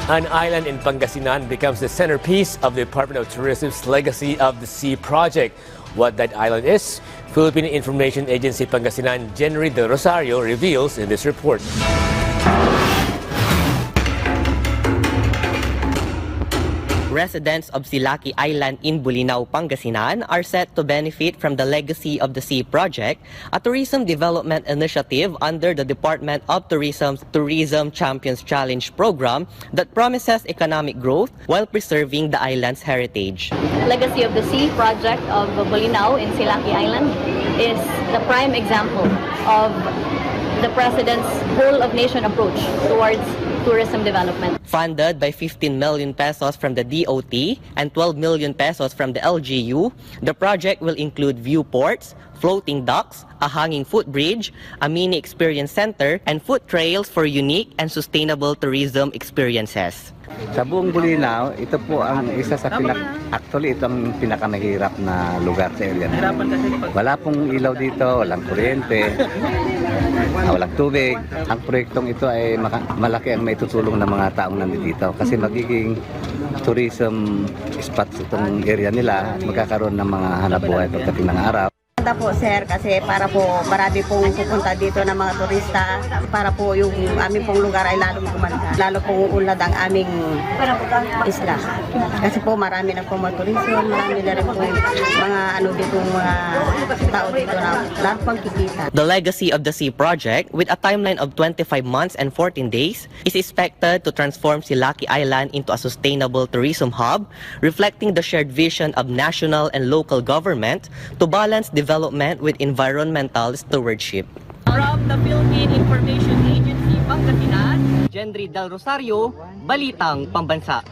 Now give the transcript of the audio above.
An island in Pangasinan becomes the centerpiece of the Department of Tourism's Legacy of the Sea project. What that island is, Philippine Information Agency Pangasinan Jenry Del Rosario reveals in this report. Residents of Silaki Island in Bolinao, Pangasinan are set to benefit from the Legacy of the Sea project, a tourism development initiative under the Department of Tourism's Tourism Champions Challenge program that promises economic growth while preserving the island's heritage. Legacy of the Sea project of Bolinao in Silaki Island is the prime example of the President's whole-of-nation approach towards tourism development. Funded by 15 million pesos from the DOT and 12 million pesos from the LGU, the project will include viewports, floating docks, a hanging footbridge, a mini experience center, and foot trails for unique and sustainable tourism experiences. Sa buong Bolinao, ito po ang isa sa actually ito ang pinakamahirap na lugar sa area. Wala pong ilaw dito, walang kuryente, walang tubig. Ang proyektong ito ay malaki ang maitutulong ng mga taong nandito kasi magiging tourism spots itong area nila at magkakaroon ng mga hanapbuhay pagdating ng araw. Po sir, kasi para po marami pong pupunta dito ng mga turista para po yung aming pong lugar ay lalong gumanda, lalo pong ulad ang aming isla kasi po marami na pong mga tourism, marami na rin po mga dito mga tao dito na lahat pang kikita. The Legacy of the Sea project, with a timeline of 25 months and 14 days, is expected to transform Silaki Island into a sustainable tourism hub, reflecting the shared vision of national and local government to balance development with environmental stewardship. From the Philippine Information Agency Pangasinan, Jenry Del Rosario, Balitang Pambansa.